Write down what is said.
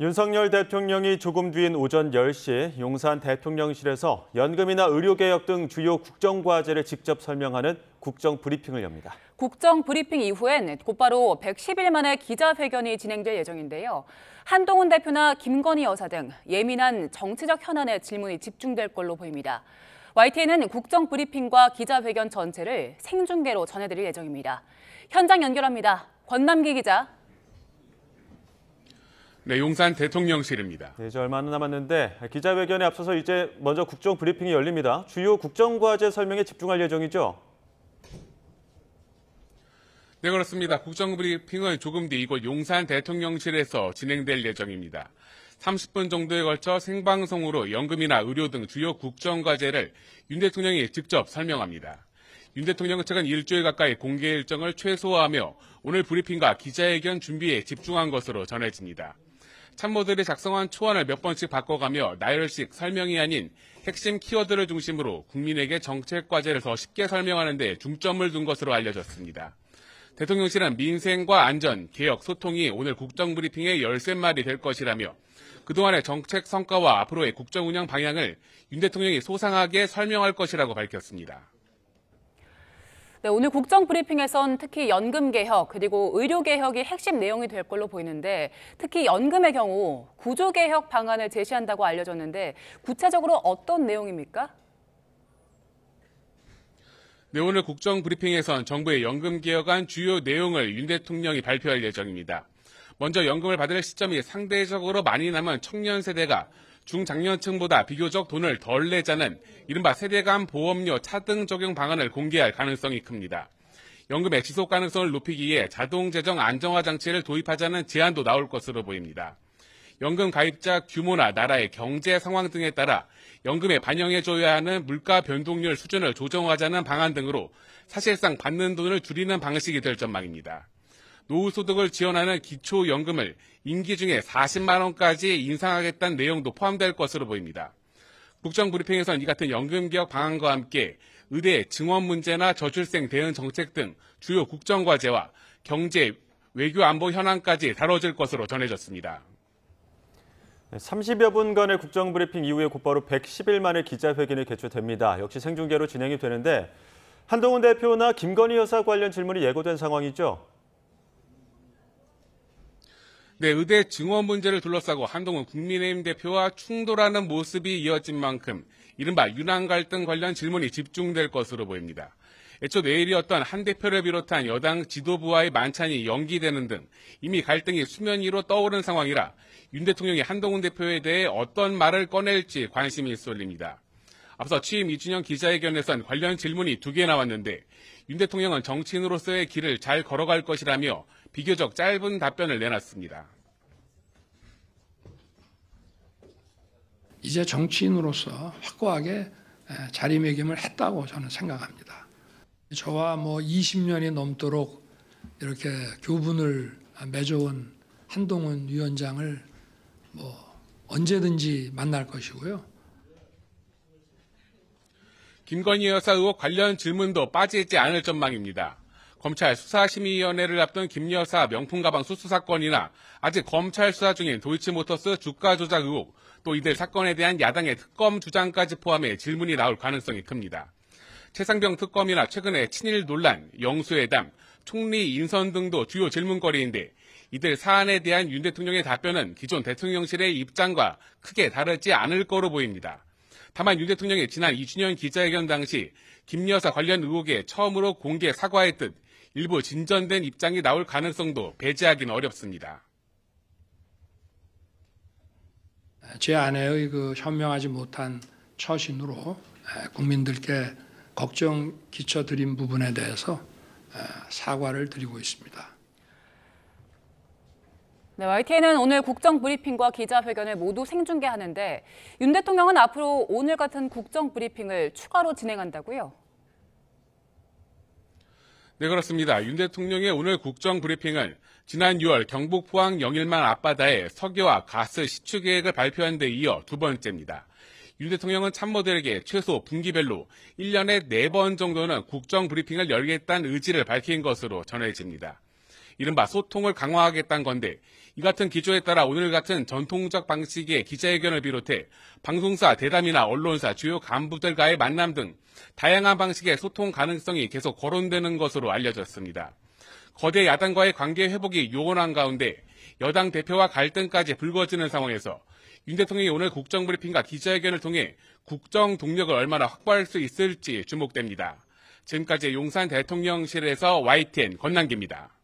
윤석열 대통령이 조금 뒤인 오전 10시 용산 대통령실에서 연금이나 의료개혁 등 주요 국정과제를 직접 설명하는 국정브리핑을 엽니다. 국정브리핑 이후엔 곧바로 110일 만에 기자회견이 진행될 예정인데요. 한동훈 대표나 김건희 여사 등 예민한 정치적 현안에 질문이 집중될 걸로 보입니다. YTN은 국정브리핑과 기자회견 전체를 생중계로 전해드릴 예정입니다. 현장 연결합니다. 권남기 기자. 네, 용산 대통령실입니다. 이제 얼마 안 남았는데 기자회견에 앞서서 이제 먼저 국정 브리핑이 열립니다. 주요 국정과제 설명에 집중할 예정이죠? 네, 그렇습니다. 국정 브리핑은 조금 뒤 이곳 용산 대통령실에서 진행될 예정입니다. 30분 정도에 걸쳐 생방송으로 연금이나 의료 등 주요 국정과제를 윤 대통령이 직접 설명합니다. 윤 대통령은 최근 일주일 가까이 공개 일정을 최소화하며 오늘 브리핑과 기자회견 준비에 집중한 것으로 전해집니다. 참모들이 작성한 초안을 몇 번씩 바꿔가며 나열식 설명이 아닌 핵심 키워드를 중심으로 국민에게 정책 과제를 더 쉽게 설명하는 데 중점을 둔 것으로 알려졌습니다. 대통령실은 민생과 안전, 개혁, 소통이 오늘 국정브리핑의 열쇠말이 될 것이라며 그동안의 정책 성과와 앞으로의 국정 운영 방향을 윤 대통령이 소상하게 설명할 것이라고 밝혔습니다. 네, 오늘 국정브리핑에선 특히 연금개혁 그리고 의료개혁이 핵심 내용이 될 걸로 보이는데 특히 연금의 경우 구조개혁 방안을 제시한다고 알려졌는데 구체적으로 어떤 내용입니까? 네, 오늘 국정브리핑에선 정부의 연금개혁안 주요 내용을 윤 대통령이 발표할 예정입니다. 먼저 연금을 받을 시점이 상대적으로 많이 남은 청년 세대가 중장년층보다 비교적 돈을 덜 내자는 이른바 세대 간 보험료 차등 적용 방안을 공개할 가능성이 큽니다. 연금의 지속 가능성을 높이기 위해 자동 재정 안정화 장치를 도입하자는 제안도 나올 것으로 보입니다. 연금 가입자 규모나 나라의 경제 상황 등에 따라 연금에 반영해줘야 하는 물가 변동률 수준을 조정하자는 방안 등으로 사실상 받는 돈을 줄이는 방식이 될 전망입니다. 노후소득을 지원하는 기초연금을 임기 중에 40만 원까지 인상하겠다는 내용도 포함될 것으로 보입니다. 국정브리핑에서는 이 같은 연금개혁 방안과 함께 의대 증원 문제나 저출생 대응 정책 등 주요 국정과제와 경제, 외교 안보 현안까지 다뤄질 것으로 전해졌습니다. 30여 분간의 국정브리핑 이후에 곧바로 110일 만에 기자회견이 개최됩니다. 역시 생중계로 진행이 되는데 한동훈 대표나 김건희 여사 관련 질문이 예고된 상황이죠? 네, 의대 증원 문제를 둘러싸고 한동훈 국민의힘 대표와 충돌하는 모습이 이어진 만큼 이른바 윤안 갈등 관련 질문이 집중될 것으로 보입니다. 애초 내일이었던 한 대표를 비롯한 여당 지도부와의 만찬이 연기되는 등 이미 갈등이 수면 위로 떠오른 상황이라 윤 대통령이 한동훈 대표에 대해 어떤 말을 꺼낼지 관심이 쏠립니다. 앞서 취임 2주년 기자회견에선 관련 질문이 2개 나왔는데 윤 대통령은 정치인으로서의 길을 잘 걸어갈 것이라며 비교적 짧은 답변을 내놨습니다. 이제 정치인으로서 확고하게 자리매김을 했다고 저는 생각합니다. 저와 20년이 넘도록 이렇게 교분을 맺어온 한동훈 위원장을 언제든지 만날 것이고요. 김건희 여사 의혹 관련 질문도 빠지지 않을 전망입니다. 검찰 수사심의위원회를 앞둔 김 여사 명품 가방 수수 사건이나 아직 검찰 수사 중인 도이치모터스 주가 조작 의혹, 또 이들 사건에 대한 야당의 특검 주장까지 포함해 질문이 나올 가능성이 큽니다. 최상병 특검이나 최근의 친일 논란, 영수회담, 총리 인선 등도 주요 질문거리인데 이들 사안에 대한 윤 대통령의 답변은 기존 대통령실의 입장과 크게 다르지 않을 거로 보입니다. 다만 윤 대통령이 지난 2주년 기자회견 당시 김 여사 관련 의혹에 처음으로 공개 사과했듯 일부 진전된 입장이 나올 가능성도 배제하기는 어렵습니다. 제 아내의 현명하지 못한 처신으로 국민들께 걱정 끼쳐드린 부분에 대해서 사과를 드리고 있습니다. 네, YTN은 오늘 국정브리핑과 기자회견을 모두 생중계하는데 윤 대통령은 앞으로 오늘 같은 국정브리핑을 추가로 진행한다고요? 네, 그렇습니다. 윤 대통령의 오늘 국정브리핑은 지난 6월 경북 포항 영일만 앞바다에 석유와 가스 시추 계획을 발표한 데 이어 두 번째입니다. 윤 대통령은 참모들에게 최소 분기별로 1년에 4번 정도는 국정브리핑을 열겠다는 의지를 밝힌 것으로 전해집니다. 이른바 소통을 강화하겠다는 건데 이 같은 기조에 따라 오늘 같은 전통적 방식의 기자회견을 비롯해 방송사, 대담이나 언론사, 주요 간부들과의 만남 등 다양한 방식의 소통 가능성이 계속 거론되는 것으로 알려졌습니다. 거대 야당과의 관계 회복이 요원한 가운데 여당 대표와 갈등까지 불거지는 상황에서 윤 대통령이 오늘 국정브리핑과 기자회견을 통해 국정 동력을 얼마나 확보할 수 있을지 주목됩니다. 지금까지 용산 대통령실에서 YTN 권남기입니다.